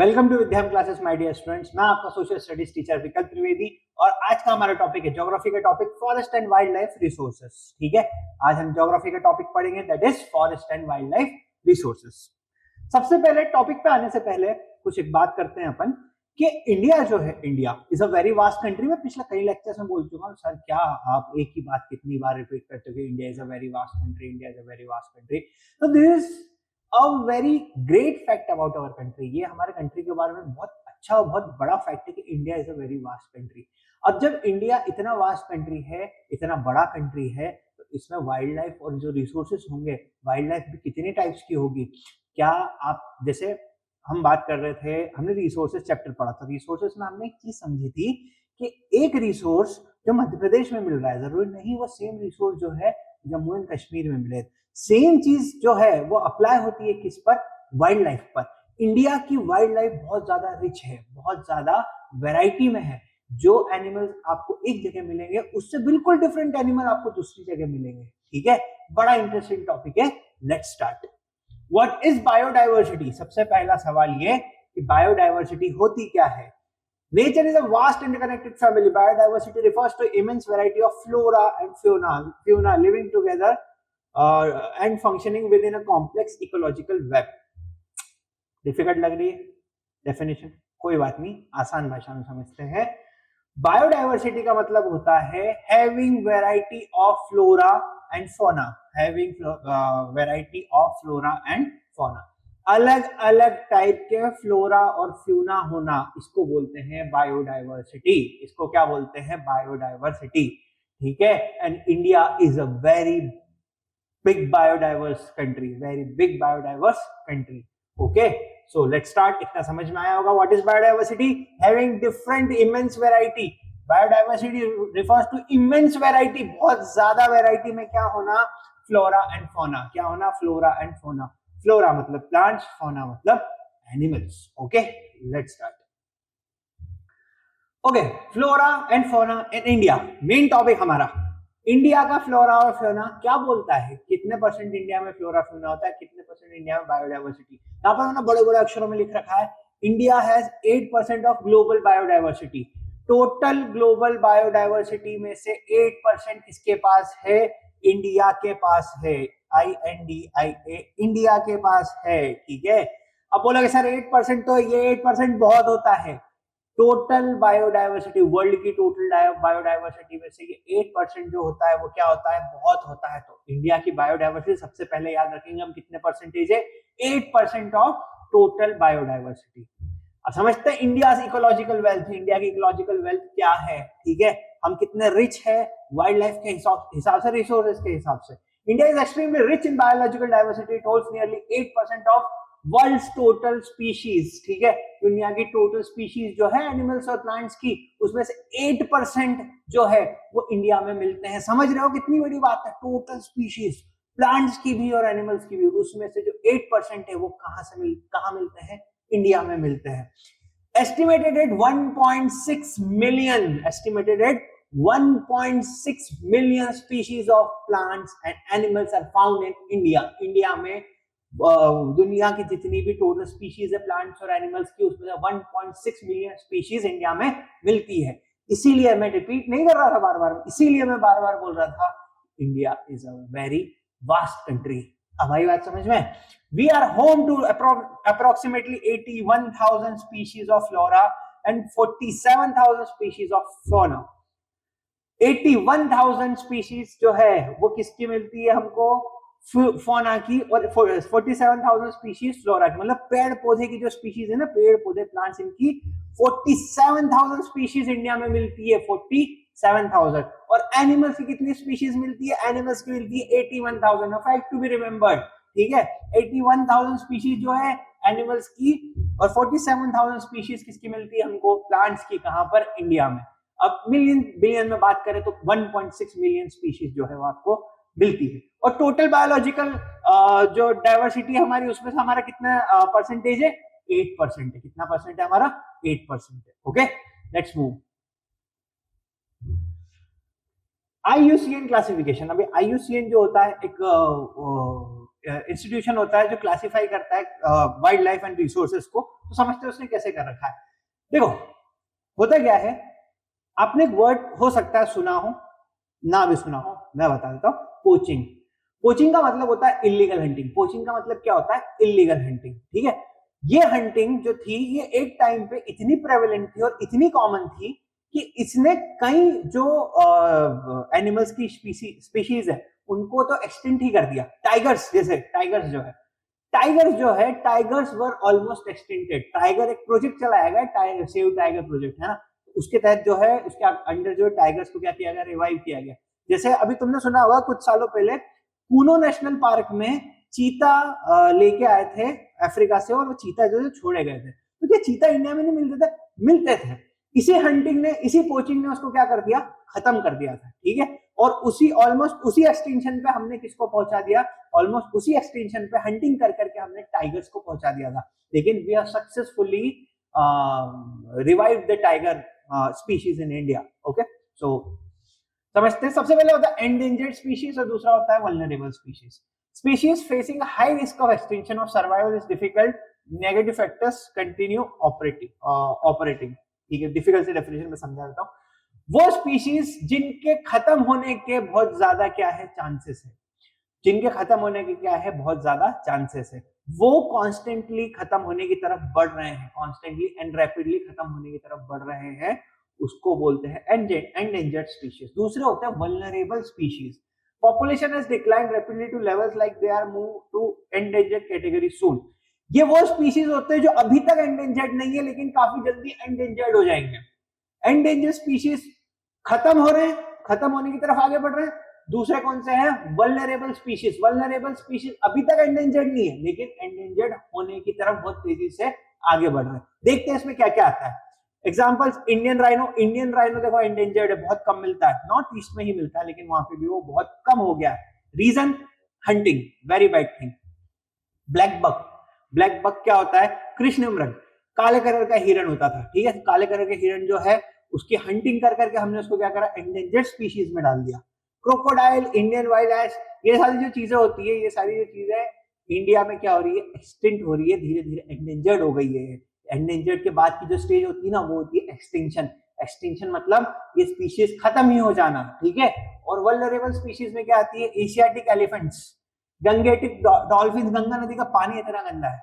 Welcome to Vidyam classes my dear students. मैं आपका social studies teacher विकल्प त्रिवेदी और आज का हमारा टॉपिक है ज्योग्राफी का topic forest and wild life resources. ठीक है, आज हम ज्योग्राफी का टॉपिक पढ़ेंगे that is forest and wild life resources. सबसे पहले टॉपिक पे आने से पहले कुछ एक बात करते हैं अपन कि इंडिया जो है, India is a very vast country. मैं पिछले कई लेक्चर्स में बोल चुका हूँ, सर क्या आप एक ही बात कितनी बार रिपीट करते हो कि India is a very vast country, India is a very vast country. तो this is a very great fact about our country. ये हमारे कंट्री के बारे में बहुत अच्छा और बहुत बड़ा फैक्ट है कि India is a very vast country. अब जब इंडिया इतना वास्ट कंट्री है, इतना बड़ा कंट्री है, तो इसमें वाइल्ड लाइफ और जो रिसोर्सेस होंगे, वाइल्ड लाइफ भी कितने टाइप्स की होगी। क्या आप, जैसे हम बात कर रहे थे, हमने रिसोर्सेस चैप्टर पढ़ा था, रिसोर्सेस में हमने एक चीज समझी थी कि एक रिसोर्स जो मध्य प्रदेश में मिल रहा है, जरूरी नहीं वो सेम रिसोर्स जो है जम्मू एंड कश्मीर में मिले। सेम चीज जो है वो अप्लाई होती है किस पर? वाइल्ड लाइफ पर। इंडिया की वाइल्ड लाइफ बहुत ज्यादा रिच है, बहुत ज्यादा वैरायटी में है। जो एनिमल्स आपको एक जगह मिलेंगे उससे बिल्कुल डिफरेंट एनिमल आपको दूसरी जगह मिलेंगे। ठीक है, बड़ा इंटरेस्टिंग टॉपिक है। Let's start. What is biodiversity? सबसे पहला सवाल ये कि बायोडाइवर्सिटी होती क्या है। Nature is a vast interconnected family. Biodiversity refers to immense variety of flora and fauna living together and functioning within a complex ecological web. Difficult लग रही है डेफिनेशन? कोई बात नहीं, आसान भाषा में समझते हैं। बायोडाइवर्सिटी का मतलब होता है having variety of flora and fauna. Having variety of flora and fauna, अलग अलग टाइप के फ्लोरा और फ्यूना होना, इसको बोलते हैं बायोडाइवर्सिटी। इसको क्या बोलते हैं? बायोडाइवर्सिटी। ठीक है, and India is a very big biodiverse country, very big biodiverse country. Okay, so let's start. इतना समझ में आया होगा what is biodiversity? Having different immense variety. Biodiversity refers to immense variety, बहुत ज्यादा वैरायटी में क्या होना? Flora and fauna. क्या होना? Flora and fauna. फ्लोरा मतलब प्लांट्स, फोना मतलब animals. Okay, let's start. Okay, flora and fauna in India, main topic हमारा। इंडिया का फ्लोरा और फ्लोरा क्या बोलता है? कितने परसेंट इंडिया में फ्लोरा फ्लोरा होता है, कितने परसेंट इंडिया में बायोडाइवर्सिटी? यहाँ पर मैंने बड़े बड़े अक्षरों में लिख रखा है, India has 8% of global biodiversity. Total global biodiversity में से 8% किसके पास है? इंडिया के पास है। INDIA, इंडिया के पास है। ठीक है, अब बोलोगे सर 8%, तो ये 8% बहुत होता है। टोटल बायोडाइवर्सिटी, वर्ल्ड की टोटल बायोडाइवर्सिटी में से ये 8% जो होता है वो क्या होता है? बहुत होता है। तो इंडिया की बायोडाइवर्सिटी सबसे पहले याद रखेंगे हम, कितने परसेंटेज है? 8% ऑफ टोटल बायोडाइवर्सिटी। अब समझते हैं इंडिया इकोलॉजिकल वेल्थ। इंडिया की इकोलॉजिकल वेल्थ क्या है? ठीक है, हम कितने रिच है वाइल्ड लाइफ के हिसाब से, रिसोर्सेज के हिसाब से। India is extremely rich in biological diversity. It holds nearly 8% of world's total species. ठीक है, दुनिया की टोटल स्पीशीज जो है एनिमल्स और प्लांट्स की, उसमें से 8% जो है वो इंडिया में मिलते हैं। समझ रहे हो कितनी बड़ी बात है? टोटल स्पीशीज, प्लांट्स की भी और एनिमल्स की भी, उसमें से जो 8% है वो कहां मिलते हैं? इंडिया में मिलते हैं। estimated at 1.6 million, estimated at 1.6 million species of plants and animals are found in India. India में दुनिया की जितनी भी टोटल स्पीशीज है प्लांट्स और एनिमल्स की, उसमें से 1.6 मिलियन स्पीशीज इंडिया में मिलती है। इसीलिए मैं रिपीट नहीं कर रहा था बार बार, इसीलिए मैं बार बार बोल रहा था India is a very vast country. अब आई बात समझ में? We are home to approximately 81,000 species of flora and 47,000 species of fauna. 81,000 species जो है वो किसकी मिलती है हमको? फोना की, और 47,000 स्पीशीज फ्लोरा की। मतलब पेड़ पौधे की जो स्पीशीज है ना, पेड़ पौधे प्लांट्स, इनकी 47,000 स्पीशीज इंडिया में मिलती है। 47,000। और एनिमल्स की कितनी स्पीशीज मिलती है? एनिमल्स की मिलती है 81,000। Fact to be remembered. ठीक है, 81,000 स्पीशीज जो है एनिमल्स की, और 47,000 स्पीशीज किसकी मिलती है हमको? प्लांट्स की। कहां पर? इंडिया में। अब मिलियन बिलियन में बात करें तो 1.6 मिलियन स्पीशीज जो है वो आपको मिलती है। और टोटल बायोलॉजिकल जो डाइवर्सिटी हमारी, उसमें से हमारा कितना परसेंटेज है? 8% है। कितना परसेंट है हमारा? 8% है। Okay, let's move. IUCN classification. अभी IUCN जो होता है इंस्टीट्यूशन होता है जो क्लासिफाई करता है वाइल्ड लाइफ एंड रिसोर्सेज को, तो समझते हैं उसने कैसे कर रखा है। देखो होता क्या है, आपने एक वर्ड हो सकता है सुना हो ना भी सुना हो, मैं बता देता हूं, पोचिंग। पोचिंग का मतलब होता है इलीगल हंटिंग। पोचिंग का मतलब क्या होता है, इलीगल हंटिंग, ठीक है। ये हंटिंग जो थी ये एक टाइम पे इतनी प्रेवलेंट थी और इतनी कॉमन थी कि इसने कई जो एनिमल्स की स्पीशीज है उनको तो एक्सटिंक्ट ही कर दिया। टाइगर्स, जैसे टाइगर्स जो है tigers were almost extincted. Tiger एक प्रोजेक्ट चलाया गया, सेव टाइगर प्रोजेक्ट, है ना, उसके तहत जो है उसके अंडर जो टाइगर्स को क्या किया गया, रिवाइव किया गया। जैसे अभी तुमने सुना होगा कुछ सालों पहले कूनो नेशनल पार्क में चीता लेके आए थे अफ्रीका से, और वो चीता जो छोड़े गए थे। तो क्या चीता इंडिया में नहीं मिलते थे? मिलते थे। इसी हंटिंग ने, इसी पोचिंग ने उसको क्या कर दिया, खत्म कर दिया था, ठीक है। और उसी ऑलमोस्ट उसी एक्सटिंक्शन पे हमने किसको पहुंचा दिया, ऑलमोस्ट उसी एक्सटिंक्शन पे हंटिंग कर करके हमने टाइगर्स को पहुंचा दिया था। लेकिन we are successfully revive the tiger species in India. Okay, so समझते हैं। सबसे पहले होता है एंडेंजर्ड स्पीशीज और दूसरा होता है vulnerable species. Species facing high risk of extinction और survival is difficult, negative factors continue operating, ठीक है। डिफिकल्ट से डेफिनेशन में समझा देता हूं। वो स्पीशीज जिनके खत्म होने के बहुत ज्यादा क्या है, चांसेस है, जिनके खत्म होने के क्या है, बहुत ज्यादा चांसेस है, वो कॉन्स्टेंटली खत्म होने की तरफ बढ़ रहे हैं, कॉन्स्टेंटली एंड रैपिडली खत्म होने की तरफ बढ़ रहे हैं, उसको बोलते हैं एंडेंजर्ड स्पीशीज। दूसरे होते हैं vulnerable species. Population has declined rapidly to levels like they are move to endangered category soon. ये वो स्पीशीज होते हैं जो अभी तक एंडेंजर्ड नहीं है लेकिन काफी जल्दी एंडेंजर्ड हो जाएंगे। एंडेंजर्ड स्पीशीज खत्म हो रहे हैं, खत्म होने की तरफ आगे बढ़ रहे हैं। दूसरे कौन से हैं, वल्नरेबल स्पीशीज। वल्नरेबल स्पीशीज अभी तक एंडेंजर्ड नहीं है लेकिन एंडेंजर्ड होने की तरफ बहुत तेजी से आगे बढ़ रहे हैं। देखते हैं इसमें क्या क्या आता है। Examples, Indian rhino. Indian rhino देखो एंडेंजर्ड है, बहुत कम मिलता है, नॉर्थ ईस्ट में ही मिलता है लेकिन वहां पे भी वो बहुत कम हो गया है। Reason, hunting, very bad thing. Black buck, black buck क्या होता है, कृष्ण मृग, काले कलर का हिरण होता था, ठीक है। काले कलर के हिरण जो है उसकी हंटिंग कर करके हमने उसको क्या करा, एंडेंजर्ड स्पीशीज में डाल दिया। क्रोकोडाइल, इंडियन वाइल्ड एस, ये सारी जो चीजें होती है, ये सारी जो चीजें इंडिया में क्या हो रही है, एक्सटिंक्ट हो रही है, धीरे धीरे एंडेंजर्ड हो गई है। एंडेंजर्ड के बाद की जो स्टेज होती है ना, वो होती है एक्सटिंक्शन। एक्सटिंक्शन मतलब ये स्पीशीज खत्म ही हो जाना, ठीक है। और वल्नरेबल स्पीशीज में क्या आती है, Asiatic elephants, Gangetic dolphin. Ganga नदी का पानी इतना गंदा है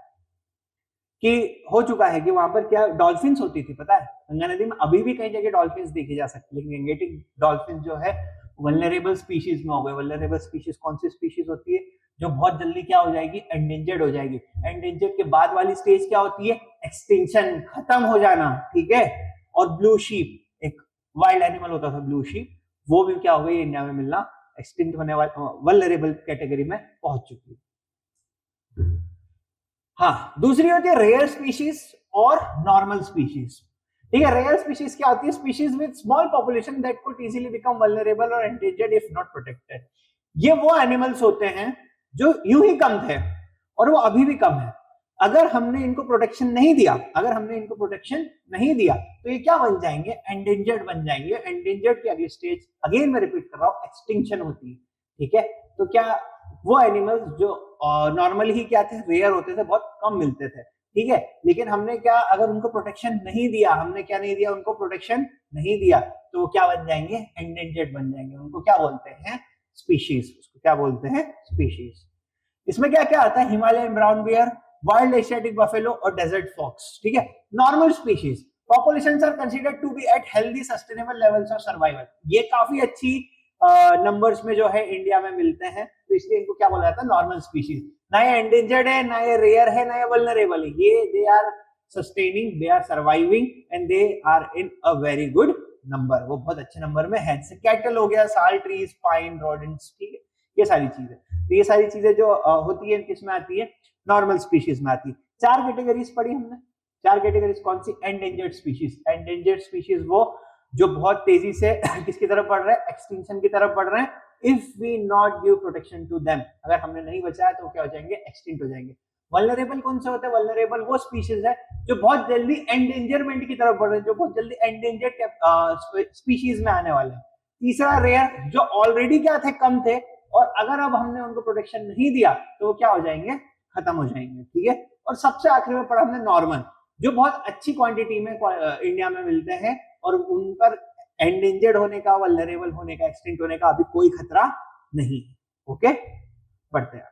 कि हो चुका है कि वहां पर क्या डॉल्फिन्स होती थी, पता है। गंगा नदी में अभी भी कई जगह डॉल्फिन्स देखे जा सकते, लेकिन गंगेटिक डॉल्फिन जो है वल्नरेबल स्पीशीज में हो गए। वल्नरेबल स्पीशीज कौन सी स्पीशीज होती है, जो बहुत जल्दी क्या हो जाएगी, एंडेंजर्ड हो जाएगी। एंडेंजर्ड के बाद वाली स्टेज क्या होती है, एक्सटिंक्शन, खत्म हो जाना, ठीक है। और ब्लू शीप, एक वाइल्ड एनिमल होता था ब्लू शीप, वो भी क्या हो गई, इंडिया में मिलना एक्सटिंक्ट होने वाले वल्नरेबल कैटेगरी में पहुंच चुकी है। हाँ, दूसरी होती है रेयर स्पीशीज और नॉर्मल स्पीशीज, ठीक है। रेयर स्पीशीज क्या होती है, species with small population that could easily become vulnerable और एंडेंजर्ड इफ नॉट प्रोटेक्टेड। ये वो एनिमल्स होते हैं जो यूं ही कम थे और वो अभी भी कम है। अगर हमने इनको प्रोटेक्शन नहीं दिया, अगर हमने इनको प्रोटेक्शन नहीं दिया तो ये क्या बन जाएंगे, एंडेंजर्ड बन जाएंगे। एंडेंजर्ड की अगली स्टेज, अगेन मैं रिपीट कर रहा हूं, एक्सटिंक्शन होती है, ठीक है। तो क्या वो एनिमल्स जो नॉर्मली ही क्या थे, रेयर होते थे, बहुत कम मिलते थे, ठीक है। लेकिन हमने क्या, अगर उनको प्रोटेक्शन नहीं दिया, हमने क्या नहीं दिया, उनको प्रोटेक्शन नहीं दिया, तो वो क्या बन जाएंगे, एंडेंजर्ड बन जाएंगे। उनको क्या बोलते हैं, स्पीशीज। उसको क्या बोलते हैं, स्पीशीज। इसमें क्या क्या आता है, Himalayan brown bear, wild Asiatic buffalo और डेजर्ट फॉक्स, ठीक है। Normal species, populations are considered to be at healthy sustainable levels of survival. ये काफी अच्छी नंबर्स में जो है इंडिया में मिलते हैं, तो इसलिए इनको क्या बोला जाता है, नॉर्मल स्पीशीज। ना ये एंडेंजर्ड है, ना ये रेयर है, ना ये वल्नरेबल है, ये they are sustaining, they are surviving and they are in a very good number, वो बहुत अच्छे नंबर में है। जैसे कैटल हो गया, साल ट्रीज, पाइन, रोडेंट्स, ठीक है, ये सारी चीजें। तो ये सारी चीजें जो होती है किसमें आती है, नॉर्मल स्पीशीज में आती है। चार कैटेगरीज पढ़ी हमने, चार कैटेगरीज कौन सी, एंडेंजर्ड स्पीशीज। एंडेंजर्ड स्पीशीज वो जो बहुत तेजी से किसकी तरफ बढ़ रहे हैं, एक्सटिंक्शन की तरफ बढ़ रहे हैं। If we not give protection to them, अगर हमने नहीं बचाया तो क्या हो जाएंगे, एक्सटिंक्ट हो जाएंगे। वल्नरेबल कौन से होते हैं, वल्नरेबल वो स्पीशीज है जो बहुत जल्दी एंडेंजरमेंट की तरफ बढ़ रहे हैं, जो बहुत जल्दी एंडेंजर्ड स्पीशीज में आने वाले हैं। तीसरा रेयर, जो ऑलरेडी क्या थे, कम थे, और अगर अब हमने उनको प्रोटेक्शन नहीं दिया तो वो क्या हो जाएंगे, खत्म हो जाएंगे, ठीक है। और सबसे आखिर में पढ़ा हमने नॉर्मल, जो बहुत अच्छी क्वांटिटी में इंडिया में मिलते हैं और उन पर एंडेंजर्ड होने का, वल्नरेबल होने का, एक्सटिंक्ट होने का अभी कोई खतरा नहीं है। ओके, पढ़ते हैं।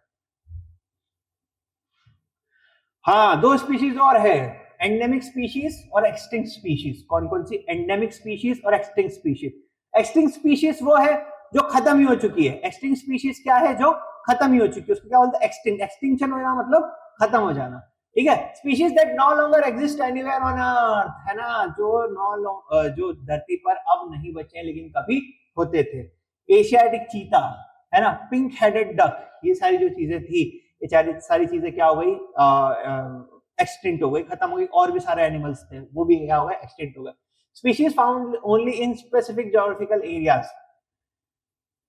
हाँ, दो स्पीशीज और है, एंडेमिक स्पीशीज और एक्सटिंक्ट स्पीशीज। कौन कौन सी? एंडेमिक स्पीशीज और एक्सटिंक्ट स्पीशीज। एक्सटिंक्ट स्पीशीज वो है जो खत्म ही हो चुकी है। एक्सटिंक्ट स्पीशीज क्या है? जो खत्म ही हो चुकी है, उसको क्या बोलते हैं? एक्सटिंक्ट। एक्सटिंक्शन होना मतलब खत्म हो जाना, ठीक है। Species that no longer exist anywhere on earth, है ना, जो धरती पर अब नहीं बचे लेकिन कभी होते थे। एशियाटिक चीता, है ना, पिंक हेडेड डक, ये सारी जो चीजें थी, ये सारी चीजें क्या हो गई? एक्सटिंक्ट हो गई, खत्म हो गई। और भी सारे एनिमल्स थे, वो भी क्या हो गए? एक्सटिंक्ट हो गए। Species found only in specific geographical areas,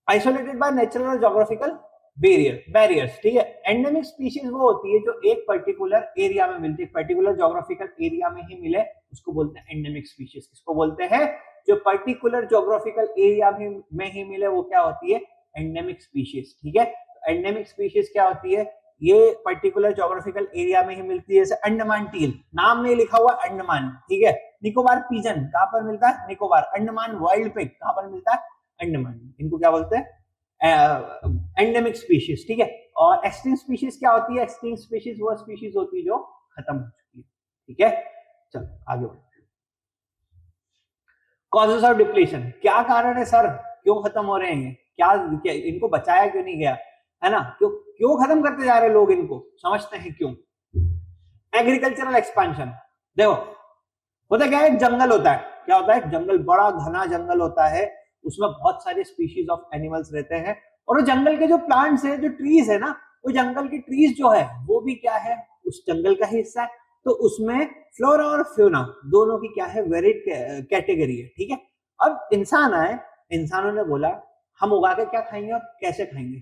isolated by natural geographical barriers, ठीक है। एंडेमिक स्पीशीज वो होती है जो एक पर्टिकुलर एरिया में मिलती है, पर्टिकुलर ज्योग्राफिकल एरिया में ही मिले, उसको बोलते हैं एंडेमिक स्पीशीज। किसको बोलते हैं? जो पर्टिकुलर ज्योग्राफिकल एरिया में ही मिले, वो क्या होती है? एंडेमिक स्पीशीज, ठीक है। एंडेमिक स्पीशीज क्या होती है? ये पर्टिकुलर ज्योग्राफिकल एरिया में ही मिलती है। जैसे अंडमान टील, नाम में लिखा हुआ अंडमान, ठीक है। निकोबार पिजन कहां पर मिलता है? निकोबार। अंडमान वाइल्ड पिग कहां पर मिलता है? अंडमान। इनको क्या बोलते हैं? एंडेमिक स्पीशीज, ठीक है। और एक्सटिंक्ट स्पीशीज क्या होती है? एक्सटिंक्ट स्पीशीज वो स्पीशीज होती है जो खत्म हो चुकी है, ठीक है। चलो आगे बढ़ते हैं। कॉजेस ऑफ डिप्लीशन, क्या कारण है सर, क्यों खत्म हो रहे हैं? क्या इनको बचाया क्यों नहीं गया, है ना? क्यों क्यों खत्म करते जा रहे लोग इनको? समझते हैं क्यों। एग्रीकल्चरल एक्सपेंशन, देखो होता क्या है, जंगल होता है, क्या होता है? जंगल, बड़ा घना जंगल होता है, उसमें बहुत सारे स्पीशीज ऑफ एनिमल्स रहते हैं, और वो जंगल के जो प्लांट्स है, जो ट्रीज है ना, वो जंगल की ट्रीज जो है वो भी क्या है? उस जंगल का हिस्सा है। तो उसमें फ्लोरा और फ्योना दोनों की क्या है? वेरिड कैटेगरी है, ठीक है। अब इंसान आए, इंसानों ने बोला हम उगा के क्या खाएंगे और कैसे खाएंगे।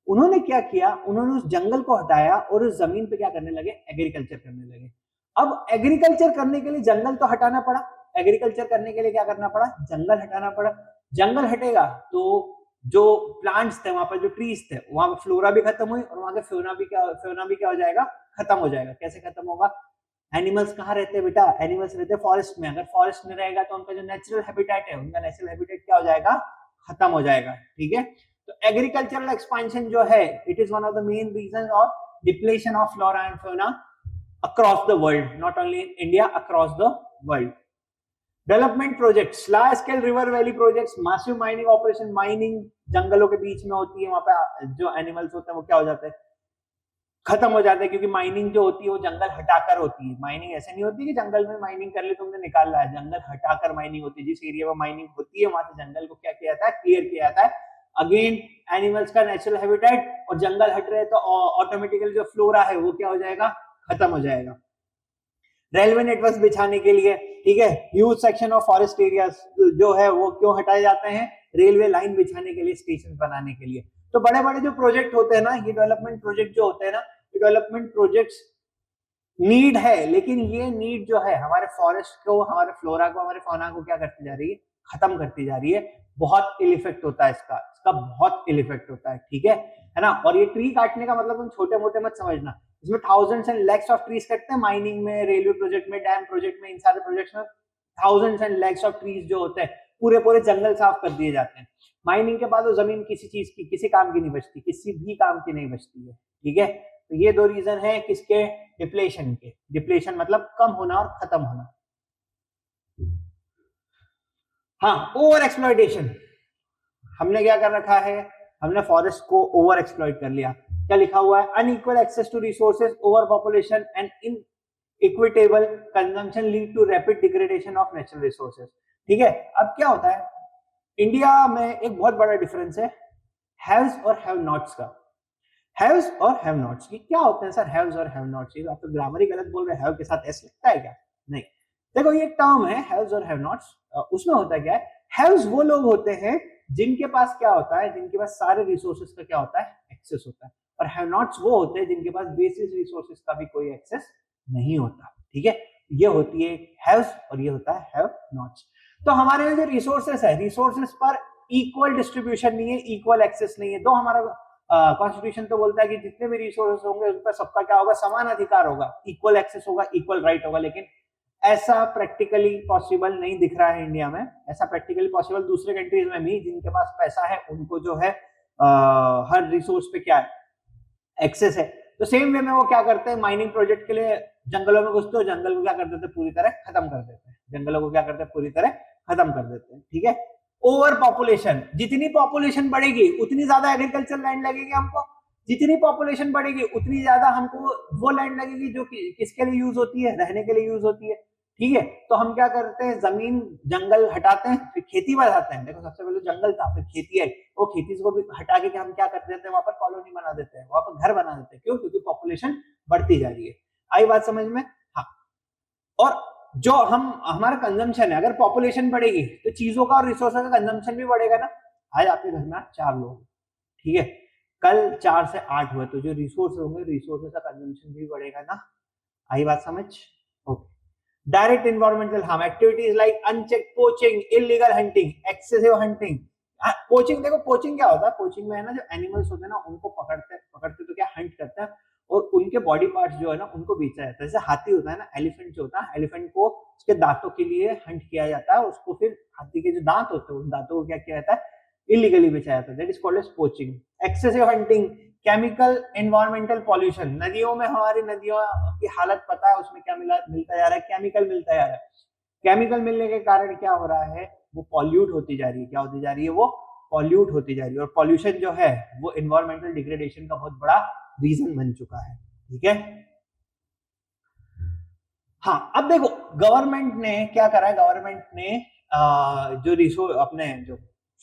उन्होंने क्या किया? उन्होंने उस जंगल को हटाया और उस जमीन पे क्या करने लगे? एग्रीकल्चर करने लगे। अब एग्रीकल्चर करने के लिए जंगल तो हटाना पड़ा, एग्रीकल्चर करने के लिए क्या करना पड़ा? जंगल हटाना पड़ा। जंगल हटेगा तो जो प्लांट्स थे वहां पर, जो ट्रीज थे, वहां पर फ्लोरा भी खत्म हुई और वहां का फ्योना भी क्या हो जाएगा? खत्म हो जाएगा। कैसे खत्म होगा? एनिमल्स कहाँ रहते हैं बेटा? एनिमल्स रहते हैं फॉरेस्ट में। अगर फॉरेस्ट में रहेगा तो उनका जो नेचुरल हैबिटेट है, उनका नेचुरल हैबिटेट क्या हो जाएगा? खत्म हो जाएगा, ठीक है। तो एग्रीकल्चरल एक्सपेंशन जो है, it is one of the main reason of depletion of flora and fauna across the world, not only in India, across the world. Development projects, large scale river valley projects, massive mining operation, mining जंगलों के बीच में होती है, वहां पे जो animals होते हैं वो क्या हो जाते हैं? खत्म हो जाते हैं, क्योंकि माइनिंग जो होती है वो जंगल हटाकर होती है। माइनिंग ऐसे नहीं होती कि जंगल में माइनिंग कर ली तुमने निकाल रहा है, जंगल हटाकर माइनिंग होती है। जिस एरिया में माइनिंग होती है वहां से जंगल को क्या किया जाता है? क्लियर किया जाता है। अगेन एनिमल्स का नेचुरल हैबिटेट, और जंगल हट रहे तो ऑटोमेटिकली जो फ्लोरा है वो क्या हो जाएगा? खत्म हो जाएगा। रेलवे नेटवर्क बिछाने के लिए, ठीक है, huge section of forest areas जो है वो क्यों हटाए जाते हैं? रेलवे लाइन बिछाने के लिए, स्टेशन बनाने के लिए। तो बड़े बड़े जो प्रोजेक्ट होते हैं ना, ये डेवलपमेंट प्रोजेक्ट जो होते हैं ना, ये डेवलपमेंट प्रोजेक्ट्स नीड है, लेकिन ये नीड जो है हमारे फॉरेस्ट को, हमारे फ्लोरा को, हमारे फौना को क्या करती जा रही है? खत्म करती जा रही है। बहुत इल इफेक्ट होता है इसका बहुत इल इफेक्ट होता है, ठीक है ना। और ये ट्री काटने का मतलब तुम छोटे मोटे मत समझना, इसमें thousands and lakhs of trees कटते हैं। माइनिंग में, रेलवे प्रोजेक्ट में, डैम प्रोजेक्ट में, इन सारे प्रोजेक्ट्स में thousands and lakhs of trees जो होते हैं, पूरे पूरे जंगल साफ कर दिए जाते हैं। माइनिंग के बाद वो जमीन किसी चीज की, किसी काम की नहीं बचती, किसी भी काम की नहीं बचती है, ठीक है। तो ये दो रीजन है किसके? डिप्लेशन के। डिप्लेशन मतलब कम होना और खत्म होना। हाँ, ओवर एक्सप्लॉइटेशन, हमने क्या कर रखा है? हमने फॉरेस्ट को ओवर एक्सप्लॉइट कर लिया। क्या लिखा हुआ है? Unequal access to resources, over population and inequitable consumption lead to rapid degradation of natural resources, ठीक है। अब क्या होता है, इंडिया में एक बहुत बड़ा डिफरेंस है हैव्स और हैव नॉट्स का। हैव्स और हैव नॉट्स की क्या होते हैं सर? हैव्स और हैव नॉट्स, आप तो ग्रामर ही गलत बोल रहे हैं, हैव के साथ एस लगता है क्या? नहीं, देखो ये टर्म है हैव्स और हैव नॉट्स। उसमें होता क्या है? हैव्स वो लोग होते हैं जिनके पास क्या होता है? जिनके पास सारे रिसोर्सेज का क्या होता है? एक्सेस होता है। और हैव नॉट्स वो होते हैं जिनके पास बेसिक रिसोर्सेज का भी कोई एक्सेस नहीं होता, ठीक है। ये होती है हैव्स और ये होता है हैव नॉट्स। तो हमारे यहाँ जो रिसोर्सेस है, रिसोर्सेस पर इक्वल डिस्ट्रीब्यूशन नहीं है, इक्वल एक्सेस नहीं है। तो हमारा कॉन्स्टिट्यूशन तो बोलता है कि जितने भी रिसोर्सेस होंगे उन पर सबका क्या होगा, समान अधिकार होगा, इक्वल एक्सेस होगा, इक्वल राइट होगा। लेकिन ऐसा प्रैक्टिकली पॉसिबल नहीं दिख रहा है इंडिया में। ऐसा प्रैक्टिकली पॉसिबल दूसरे कंट्रीज में भी, जिनके पास पैसा है उनको जो है हर रिसोर्स पे क्या है, एक्सेस है। तो सेम वे में वो क्या करते हैं, माइनिंग प्रोजेक्ट के लिए जंगलों में घुसते हो, जंगल को क्या कर देते हैं, पूरी तरह खत्म कर देते हैं, जंगलों को क्या करते हैं, पूरी तरह खत्म कर देते हैं। ठीक है। ओवर पॉपुलेशन, जितनी पॉपुलेशन बढ़ेगी उतनी ज्यादा एग्रीकल्चर लैंड लगेगी हमको, जितनी पॉपुलेशन बढ़ेगी उतनी ज्यादा हमको वो लैंड लगेगी जो कि किसके लिए यूज होती है, रहने के लिए यूज होती है। ठीक है। तो हम क्या करते हैं, जमीन जंगल हटाते हैं, फिर खेती बढ़ाते हैं। देखो सबसे पहले जंगल था, फिर खेती आई, वो खेती को भी हटा के हम क्या कर देते हैं, वहां पर कॉलोनी बना देते हैं, वहां पर घर बना देते हैं। क्यों? क्योंकि पॉपुलेशन बढ़ती जा रही है। आई बात समझ में? हाँ। और जो हम हमारा कंजम्पशन है, अगर पॉपुलेशन बढ़ेगी तो चीजों का और रिसोर्सेज का कंजम्पशन भी बढ़ेगा ना। आज आपके घर में 4 लोग, ठीक है, कल 4 से 8 हुए, तो जो रिसोर्स होंगे, रिसोर्सेज का कंजम्पशन भी बढ़ेगा ना। आई बात समझ? Okay. Direct environmental harm, activities like uncheck poaching, illegal hunting, excessive hunting. Poaching, देखो पोचिंग क्या होता है, पोचिंग में है ना, जो एनिमल्स होते हैं ना उनको पकड़ते तो क्या हंट करते हैं, और उनके बॉडी पार्ट्स जो है ना उनको बेचा जाता है। जैसे हाथी होता है ना, एलिफेंट जो होता है, एलिफेंट को उसके दांतों के लिए हंट किया जाता है, उसको फिर हाथी के जो दांत होते हैं उन दांतों को क्या किया जाता है, इलीगली बेचा जाता है। That is called as poaching. Excessive hunting, chemical environmental pollution, नदियों में, हमारी नदियों की हालत पता है, उसमें क्या मिलता जा रहा है, केमिकल मिलता जा रहा है। केमिकल मिलने के कारण क्या हो रहा है, वो पॉल्यूट होती जा रही है। क्या होती जा रही है? वो पॉल्यूट होती जा रही है। और पॉल्यूशन जो है वो एनवायरमेंटल डिग्रेडेशन का बहुत बड़ा रीजन बन चुका है। ठीक है। हाँ, अब देखो गवर्नमेंट ने क्या करा है, गवर्नमेंट ने जो रिसोर्स अपने जो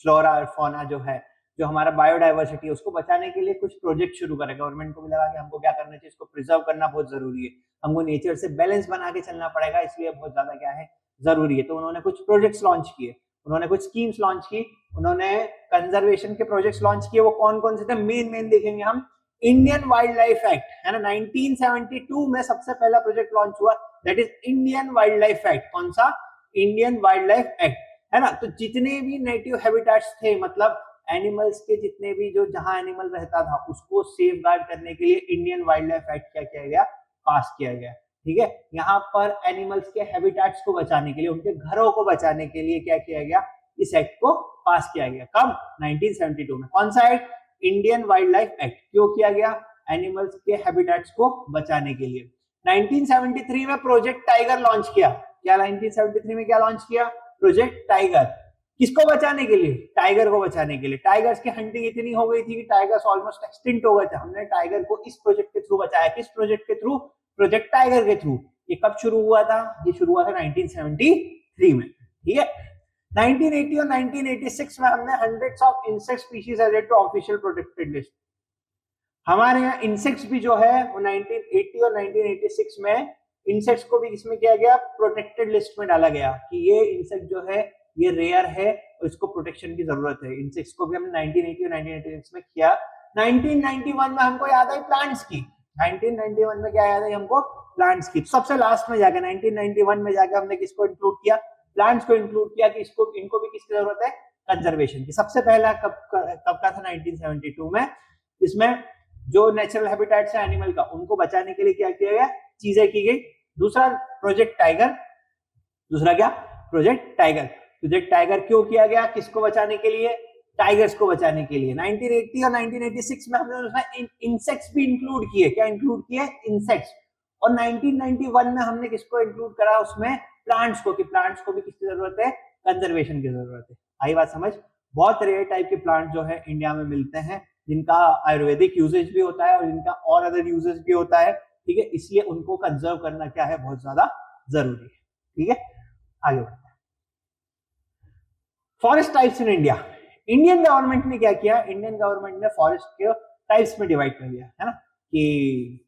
फ्लोरा और फौना जो है, जो हमारा बायोडाइवर्सिटी है, उसको बचाने के लिए कुछ प्रोजेक्ट शुरू करे। गवर्नमेंट को भी लगा कि हमको क्या करना चाहिए, इसको प्रिजर्व करना बहुत जरूरी है, हमको नेचर से बैलेंस बना के चलना पड़ेगा, इसलिए बहुत ज्यादा क्या है, जरूरी है। तो उन्होंने कुछ प्रोजेक्ट्स लॉन्च किए, उन्होंने कुछ स्कीम्स लॉन्च की, उन्होंने कंजर्वेशन के प्रोजेक्ट्स लॉन्च किए। वो कौन कौन से थे, मेन देखेंगे हम। इंडियन वाइल्ड लाइफ एक्ट है ना, 1972 में सबसे पहला प्रोजेक्ट लॉन्च हुआ, that is Indian wild life act. कौन सा? इंडियन वाइल्ड लाइफ एक्ट, है ना। तो जितने भी नेटिव हैबिटेट्स थे, मतलब एनिमल्स के जितने भी, जो जहां एनिमल रहता था उसको सेफ गार्ड करने के लिए इंडियन वाइल्ड लाइफ एक्ट क्या किया गया, पास किया गया। ठीक है। यहाँ पर एनिमल्स के हैबिटेट्स को बचाने के लिए, उनके घरों को बचाने के लिए क्या किया गया, इस एक्ट को पास किया गया। कब? 1972 में। कौन सा act? Indian wild life act. क्यों किया गया? एनिमल्स के हैबिटेट्स को बचाने के लिए। 1973 में प्रोजेक्ट टाइगर लॉन्च किया। क्या 1973 में क्या लॉन्च किया? Project tiger. किसको बचाने के लिए? टाइगर को बचाने के लिए। टाइगर्स की हंटिंग इतनी हो गई थी कि टाइगर्स ऑलमोस्ट एक्सटिंक्ट हो गए थे, हमने टाइगर को इस प्रोजेक्ट के थ्रू बचाया। किस प्रोजेक्ट के थ्रू? प्रोजेक्ट टाइगर के थ्रू। ये कब शुरू हुआ था? ये शुरू हुआ था 1973 में। ठीक है। 1980 और 1986 में हमने hundreds of insect species added to official protected list. हमारे यहाँ इंसेक्ट्स भी जो है वो 1980 और 1986 में इंसेक्ट्स को भी इसमें किया गया, प्रोटेक्टेड लिस्ट में डाला गया कि ये इंसेक्ट जो है ये रेयर है और इसको प्रोटेक्शन की जरूरत है। इंसेक्ट्स को भी हमने 1980 और 1986 में किया। 1991 में हमको याद आई प्लांट्स की। 1991 में क्या याद आई हमको? प्लांट्स की। सबसे लास्ट में जाकर 1991 में जाकर हमने किसको इंक्लूड किया? प्लांट्स को इंक्लूड किया कि इसको, इनको भी किसकी जरूरत है? कंजर्वेशन की। सबसे पहला कब का था? 1972 में। इसमें जो नेचुरल हैबिटेट्स है एनिमल का, उनको बचाने के लिए क्या किया गया, चीजें की गई। दूसरा प्रोजेक्ट टाइगर। दूसरा क्या? Project tiger. प्रोजेक्ट टाइगर क्यों किया गया? किसको बचाने के लिए? टाइगर्स को बचाने के लिए। 1980 और 1986 में हमने उसमें इंसेक्ट्स भी इंक्लूड किए। क्या इंक्लूड किए? इंसेक्ट्स। और 1991 में हमने किसको इंक्लूड करा उसमें? प्लांट्स को, कि प्लांट्स को भी किसकी जरूरत है? कंजर्वेशन की जरूरत है। आई बात समझ? बहुत रेयर टाइप के प्लांट जो है इंडिया में मिलते हैं, जिनका आयुर्वेदिक यूजेज भी होता है और जिनका और अदर यूजेज भी होता है। ठीक है। इसलिए उनको कंजर्व करना क्या है, बहुत ज्यादा जरूरी है। ठीक है। आगे बढ़ते हैं। Forest types in India. Indian government ने क्या किया? इंडियन गवर्नमेंट ने फॉरेस्ट के टाइप्स में डिवाइड कर दिया, है ना, कि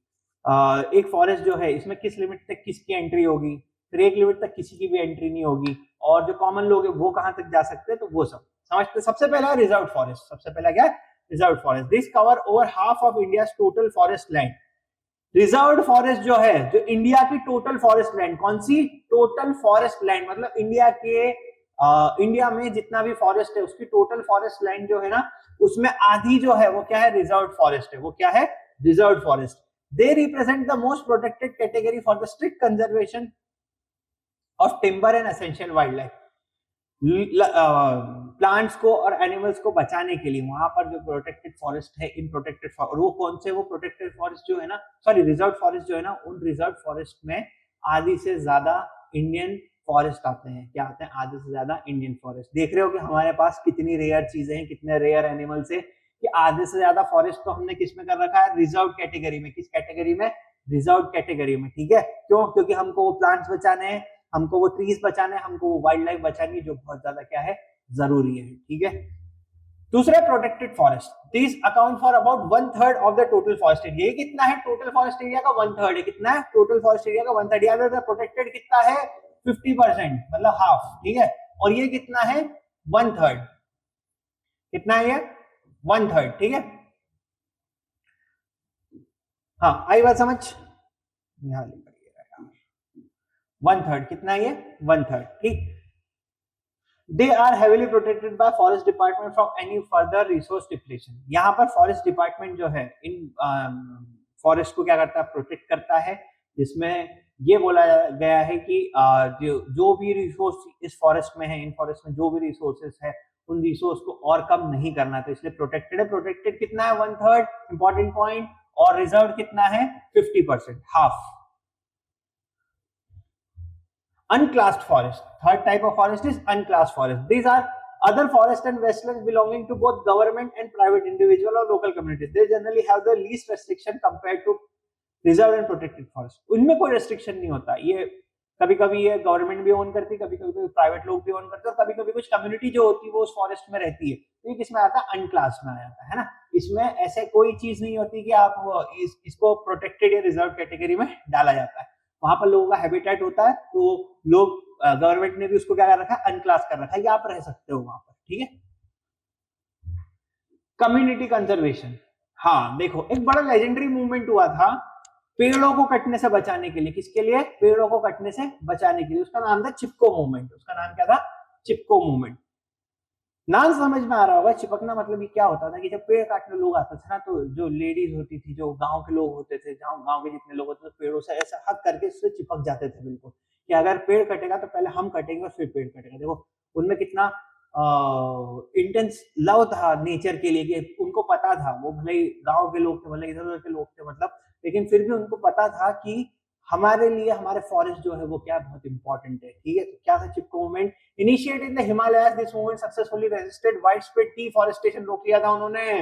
एक फॉरेस्ट जो है इसमें किस लिमिट तक किसकी एंट्री होगी, फिर एक लिमिट तक किसी की भी एंट्री नहीं होगी, और जो कॉमन लोग है वो कहां तक जा सकते हैं, तो वो सब समझते। सबसे पहला रिजर्व फॉरेस्ट। सबसे पहला क्या? Reserve forest. This cover over half of India total forest land. Reserve forest जो है, जो इंडिया की टोटल फॉरेस्ट लैंड, कौन सी? टोटल फॉरेस्ट लैंड, मतलब इंडिया के इंडिया में जितना भी फॉरेस्ट है उसकी टोटल फॉरेस्ट लैंड जो है ना उसमें आधी जो है वो क्या है, रिजर्व फॉरेस्ट है। वो क्या है, reserve forest. They represent the most protected category for the strict conservation of timber and essential wild life. Plants को और एनिमल्स को बचाने के लिए वहां पर जो प्रोटेक्टेड फॉरेस्ट है, इन प्रोटेक्टेड और वो कौन से, वो प्रोटेक्टेड फॉरेस्ट जो है ना, सॉरी रिजर्व फॉरेस्ट जो है ना, उन रिजर्व फॉरेस्ट में आधी से ज्यादा इंडियन फॉरेस्ट आते हैं। क्या आते हैं? आधे से ज्यादा इंडियन फॉरेस्ट। देख रहे हो कि हमारे पास कितनी रेयर चीजें हैं, कितने रेयर एनिमल्स है, कि आधे से ज्यादा फॉरेस्ट तो हमने किस में कर रखा है, रिजर्व कैटेगरी में। किस कैटेगरी में? रिजर्व कैटेगरी में। ठीक है, क्यों? क्योंकि हमको वो प्लांट्स बचाने हैं, हमको वो ट्रीज बचाने हैं, हमको वो वाइल्ड लाइफ बचानी है, जो बहुत ज्यादा क्या है, जरूरी है। ठीक है, दूसरा protected forest, this account for about 1/3 of the total forest area. ये कितना है? टोटल फॉरेस्ट एरिया का 1/3 है। कितना है? टोटल फॉरेस्ट एरिया का 1/3। याद है प्रोटेक्टेड कितना है? 50%, मतलब हाफ। ठीक है, और ये कितना है? 1/3। कितना है ये? 1/3। ठीक है, हाँ आई बात समझ? यहां लिख 1/3। कितना है ये? 1/3। ठीक, they are heavily protected by forest department from any further resource depletion। यहाँ पर फॉरेस्ट डिपार्टमेंट जो है इन फॉरेस्ट को क्या करता है? प्रोटेक्ट करता है, जिसमें ये बोला गया है कि जो भी रिसोर्स इस फॉरेस्ट में है, इन फॉरेस्ट में जो भी रिसोर्सेस है, उन रिसोर्स को और कम नहीं करना, तो इसलिए प्रोटेक्टेड है। प्रोटेक्टेड कितना है? 1/3, इंपॉर्टेंट पॉइंट। और रिजर्व कितना है? 50%, half. unclassed forest, third type of forest is unclassed forest. These are other forest and wastelands belonging to both government and private individual or local communities. They generally have the least restriction compared to reserved and protected forest. उनमें कोई restriction नहीं होता। ये कभी कभी ये government भी own करती है, कभी कभी प्राइवेट लोग भी ओन करते हैं, और कभी कभी कुछ कम्युनिटी जो होती है वो उस फॉरेस्ट में रहती है, तो ये किसमें आता है? अनक्लास में आ जाता है ना। इसमें ऐसे कोई चीज नहीं होती कि आप इसको प्रोटेक्टेड या रिजर्व कैटेगरी में डाला जाता है। वहां पर लोगों का हैबिटेट होता है, तो लोग, गवर्नमेंट ने भी उसको क्या कर रखा है? अनक्लास कर रखा है कि आप रह सकते हो वहां पर। ठीक है, कम्युनिटी कंजर्वेशन। हाँ देखो, एक बड़ा लेजेंडरी मूवमेंट हुआ था पेड़ों को कटने से बचाने के लिए। किसके लिए? पेड़ों को कटने से बचाने के लिए। उसका नाम था चिपको मूवमेंट। उसका नाम क्या था? चिपको मूवमेंट। नाम समझ में आ रहा होगा। चिपकना मतलब ये क्या होता था कि जब पेड़ काटने लोग आते थे ना, तो जो लेडीज होती थी, जो गांव के लोग होते थे, गांव के जितने लोग होते थे, पेड़ों से ऐसा हक करके उससे चिपक जाते थे बिल्कुल, कि अगर पेड़ कटेगा तो पहले हम कटेंगे और फिर पेड़ कटेगा। देखो उनमें कितना इंटेंस लव था नेचर के लिए, कि उनको पता था, वो भले ही गांव के लोग थे, भले इधर उधर के लोग थे, मतलब, लेकिन फिर भी उनको पता था कि हमारे लिए हमारे फॉरेस्ट जो है वो क्या बहुत इंपॉर्टेंट है। ठीक है, तो क्या था Chipko movement? Initiated in the Himalayas, this movement successfully resisted widespread deforestation. रोक लिया था उन्होंने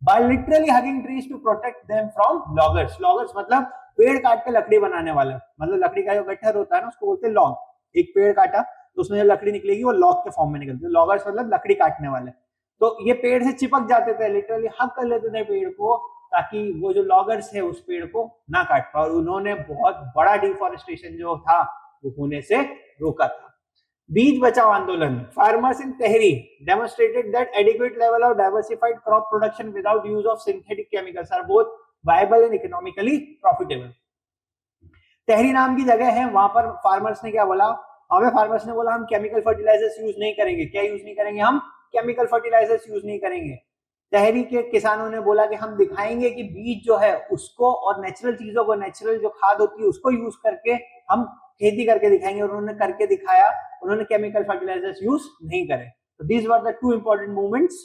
by literally hugging trees to protect them from loggers. Loggers मतलब पेड़ काट के लकड़ी बनाने वाला, मतलब लकड़ी का जो गट्ठर होता है ना, उसको बोलते हैं लॉग। एक पेड़ काटा तो उसमें जो लकड़ी निकलेगी वो लॉग के फॉर्म में निकलती है। लॉगर्स मतलब लकड़ी काटने वाले। तो ये पेड़ से चिपक जाते थे, लिटरली हग कर लेते थे पेड़ को, ताकि वो जो लॉगर्स है उस पेड़ को ना काट पाए। और उन्होंने बहुत बड़ा डिफॉरेस्टेशन जो था वो होने से रोका था। Beej Bachao Andolan, farmers in Tehri demonstrated that adequate level of diversified crop production without use of synthetic chemicals are both viable and economically profitable. Tehri नाम की जगह है, वहां पर फार्मर्स ने क्या बोला? हमें फार्मर्स ने बोला हम केमिकल फर्टिलाइजर्स यूज नहीं करेंगे। क्या यूज नहीं करेंगे? हम केमिकल फर्टिलाइजर्स यूज नहीं करेंगे। तेहरी के किसानों ने बोला कि हम दिखाएंगे कि बीज जो है उसको और नेचुरल चीजों को, नेचुरल जो खाद होती है उसको यूज करके हम खेती करके दिखाएंगे। और उन्होंने करके दिखाया, उन्होंने केमिकल फर्टिलाइजर्स यूज नहीं करे। तो these were the two important movements.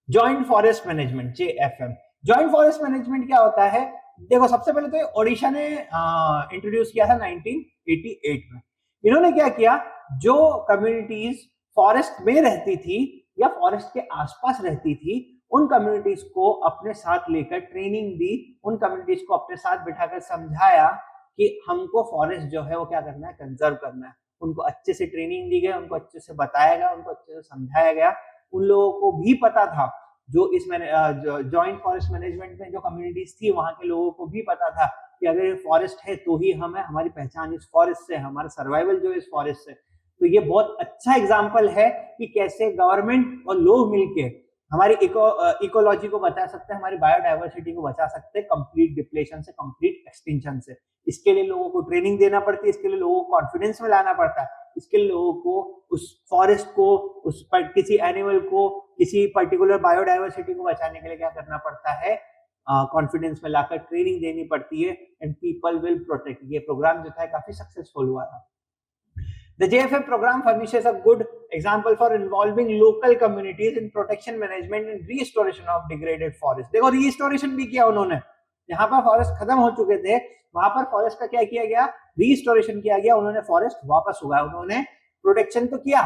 Joint forest management, JFM। Joint forest management क्या होता है? देखो सबसे पहले तो ओडिशा ने इंट्रोड्यूस किया था 1988 में। इन्होंने क्या किया? जो कम्युनिटीज फॉरेस्ट में रहती थी या फॉरेस्ट के आसपास रहती थी, उन कम्युनिटीज को अपने साथ लेकर ट्रेनिंग दी, उन कम्युनिटीज को अपने साथ बिठाकर समझाया कि हमको फॉरेस्ट जो है वो क्या करना है? कंजर्व करना है। उनको अच्छे से ट्रेनिंग दी गई, उनको अच्छे से बताया गया, उनको अच्छे से समझाया गया। उन लोगों को भी पता था, जो इस जॉइंट फॉरेस्ट मैनेजमेंट में जो कम्युनिटीज थी वहां के लोगों को भी पता था कि अगर ये फॉरेस्ट है तो ही हम है, हमारी पहचान इस फॉरेस्ट से, हमारा सर्वाइवल जो इस फॉरेस्ट से। तो ये बहुत अच्छा एग्जांपल है कि कैसे गवर्नमेंट और लोग मिलके हमारी इकोलॉजी को बचा सकते हैं, हमारी बायोडाइवर्सिटी को बचा सकते हैं कंप्लीट डिप्लेशन से, कंप्लीट एक्सटिंक्शन से। इसके लिए लोगों को ट्रेनिंग देना पड़ती है, इसके लिए लोगों को कॉन्फिडेंस में लाना पड़ता है, इसके लिए लोगों को उस फॉरेस्ट को, उस किसी एनिमल को, किसी पर्टिकुलर बायोडाइवर्सिटी को बचाने के लिए क्या करना पड़ता है, कॉन्फिडेंस में लाकर ट्रेनिंग देनी पड़ती है, एंड पीपल विल प्रोटेक्ट। ये प्रोग्राम जो था काफी सक्सेसफुल हुआ था। The JFM program furnishes a good example for involving local communities in protection management and restoration of degraded forest. देखो restoration भी किया उन्होंने, जहां पर फॉरेस्ट खत्म हो चुके थे वहां पर फॉरेस्ट का क्या किया गया, रिस्टोरेशन किया गया, उन्होंने फॉरेस्ट वापस उगाया, उन्होंने प्रोटेक्शन तो किया,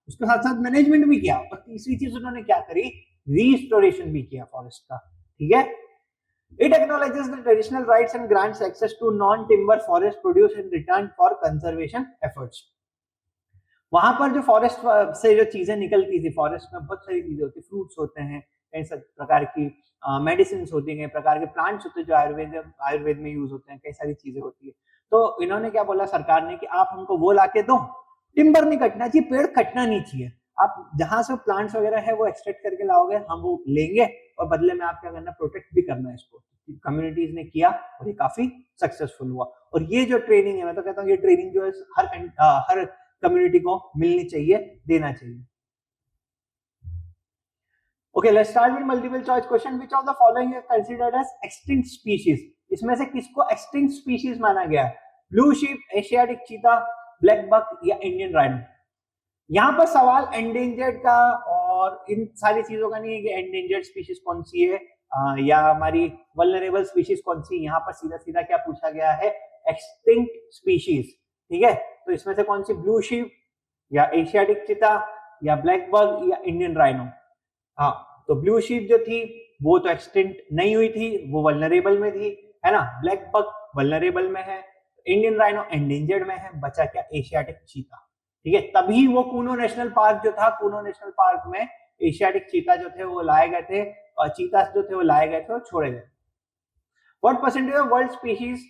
उसके साथ साथ मैनेजमेंट भी किया, और तीसरी चीज उन्होंने क्या करी, रिस्टोरेशन भी किया फॉरेस्ट का। ठीक है, It acknowledges the traditional rights and grants access to non-timber forest produce in return for conservation efforts. वहां पर जो फॉरेस्ट से जो चीजें निकलती थी, फॉरेस्ट में बहुत सारी चीजें होती, फ्रूट्स होते हैं, कई प्रकार की मेडिसिन होती है, कई प्रकार के प्लांट्स होते हैं जो आयुर्वेद में यूज होते हैं, कई सारी चीजें होती है। तो इन्होंने क्या बोला सरकार ने कि आप हमको वो लाके दो, टिम्बर नहीं कटना चाहिए, पेड़ कटना नहीं चाहिए, आप जहां से प्लांट्स वगैरह है वो एक्सट्रैक्ट करके लाओगे, हम वो लेंगे, और बदले में आप क्या करना, प्रोटेक्ट भी करना है इसको। कम्युनिटीज ने किया और ये काफी सक्सेसफुल हुआ। और ये जो ट्रेनिंग है, मैं तो कहता हूँ ये ट्रेनिंग जो है हर कम्युनिटी को मिलनी चाहिए, देना चाहिए। Okay, let's start with multiple choice question. Which of the following is considered as extinct species? इसमें से किसको extinct species माना गया है? Blue sheep, Asiatic cheetah, black buck या इंडियन राइनो? यहाँ पर सवाल एंडेंजर्ड का और इन सारी चीजों का नहीं है कि एंडेंजर्ड स्पीशीज कौन सी है या हमारी वल्नरेबल स्पीशीज कौन सी। यहाँ पर सीधा सीधा क्या पूछा गया है, एक्सटिंक्ट स्पीशीज। ठीक है, तो इसमें से कौन सी, ब्लू शीप या एशियाटिक चीता या ब्लैक बग या इंडियन राइनो? हाँ, तो ब्लू शीप जो थी वो तो एक्सटिंक्ट नहीं हुई थी, वो वल्नरेबल में थी, है ना। ब्लैक बग वल्नरेबल में है, इंडियन राइनो एंडेंजर्ड में है, बचा क्या, एशियाटिक चीता। ठीक है, तभी वो कूनो नेशनल पार्क जो था, कूनो नेशनल पार्क में एशियाटिक चीता जो थे वो लाए गए थे, और चीता जो थे वो लाए गए थे और छोड़े गए। What percentage of world species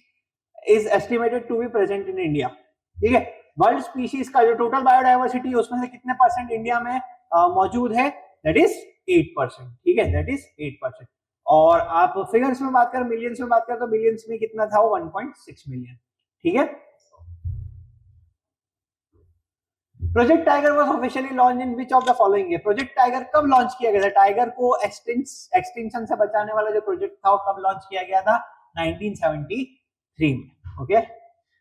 is estimated to be present in India? ठीक है, वर्ल्ड स्पीशीज का जो टोटल बायोडाइवर्सिटी है उसमें से कितने परसेंट इंडिया में मौजूद है, दैट इज 8%। ठीक है, दैट इज 8%। और आप फिगर्स में बात करें, मिलियंस में बात करें, तो मिलियंस में कितना था, 1.6 मिलियन। ठीक है, project tiger was officially launch in which of the following year? Project tiger कब लॉन्च किया गया था? टाइगर को एक्सटिंक्शन से बचाने वाला जो प्रोजेक्ट था वो कब लॉन्च किया गया था? 1973 में। Okay,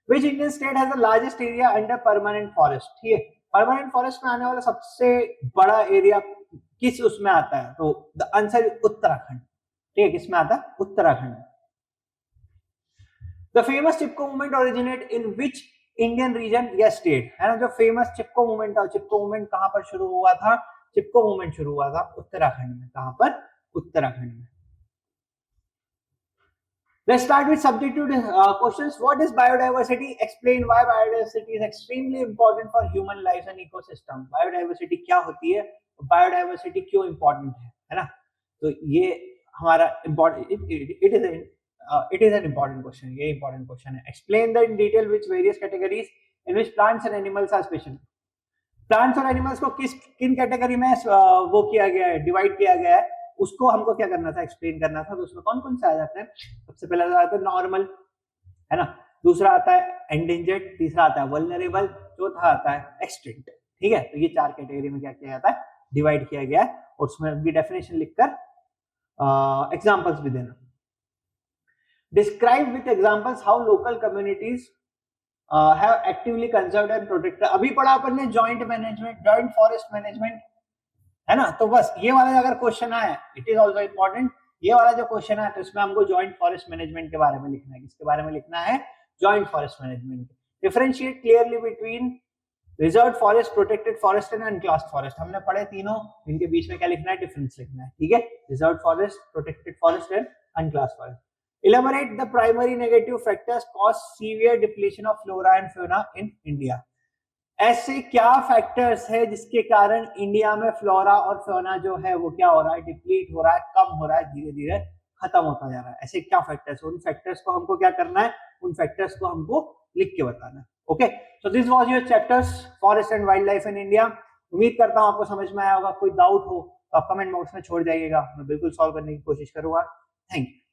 which Indian state has the largest area under permanent forest? ठीक है, परमानेंट फॉरेस्ट में आने वाला सबसे बड़ा एरिया किस उसमें आता है? तो द आंसर इज उत्तराखंड। ठीक है, किसमें आता है? Uttarakhand. The famous Chipko movement originate in which Indian reason या स्टेट? है ना, जो फेमस चिपको मूवमेंट था, चिपको मूवमेंट कहां पर शुरू हुआ था? चिपको मूवमेंट शुरू हुआ था उत्तराखंड में। कहां पर? उत्तराखंड में। Let's start with subjective questions. What is biodiversity? Explain why biodiversity is extremely important for human life and ecosystem. Biodiversity क्या होती है? Biodiversity क्यों important है ना? तो ये हमारा important, it is an important question. ये important question है। Explain the in detail which various categories in which plants and animals are special. Plants और एनिमल्स को किन कैटेगरी में वो किया गया है, डिवाइड किया गया है, उसको हमको क्या करना था, एक्सप्लेन करना था। तो उसमें कौन कौन से आ जाते हैं? सबसे पहला आता है नॉर्मल, है ना, दूसरा आता है एंडेंजर्ड, तीसरा आता है वल्नरेबल, चौथा आता है एक्सटिंक्ट। ठीक है, तो ये 4 कैटेगरी में क्या किया जाता है, डिवाइड किया गया है, और उसमें उनकी डेफिनेशन लिखकर एग्जाम्पल्स भी देना। Describe with examples how local communities have actively conserved and protected. अभी पढ़ा अपन ने joint management, joint forest management, है ना। तो बस ये वाला अगर क्वेश्चन आए, इट इज ऑल्सो इंपॉर्टेंट, ये वाला जो क्वेश्चन है तो इसमें हमको जॉइंट फॉरेस्ट मैनेजमेंट के बारे में लिखना है। किसके बारे में लिखना है? Joint forest management. Differentiate clearly between reserve forest, protected forest and अनक्लास्ड forest. हमने पढ़े तीनों, इनके बीच में क्या लिखना है, डिफरेंस लिखना है। ठीक है, reserve forest, protected forest and अनक्लास्ड forest. Elaborate the primary negative factors cause severe depletion of flora and fauna in India. ऐसे क्या फैक्टर्स है जिसके कारण इंडिया में फ्लोरा और फ्योना जो है वो क्या हो रहा है, डिप्लीट हो रहा है, कम हो रहा है, धीरे धीरे खत्म होता जा रहा है? ऐसे क्या फैक्टर्स? उन फैक्टर्स को हमको क्या करना है, उन फैक्टर्स को हमको लिख के बताना है। Okay, so this was your chapters forest and wild life in India. उम्मीद करता हूं आपको समझ में आया होगा। कोई डाउट हो तो आप कमेंट बॉक्स में छोड़ जाइएगा, मैं बिल्कुल सॉल्व करने की कोशिश करूंगा। Thank you.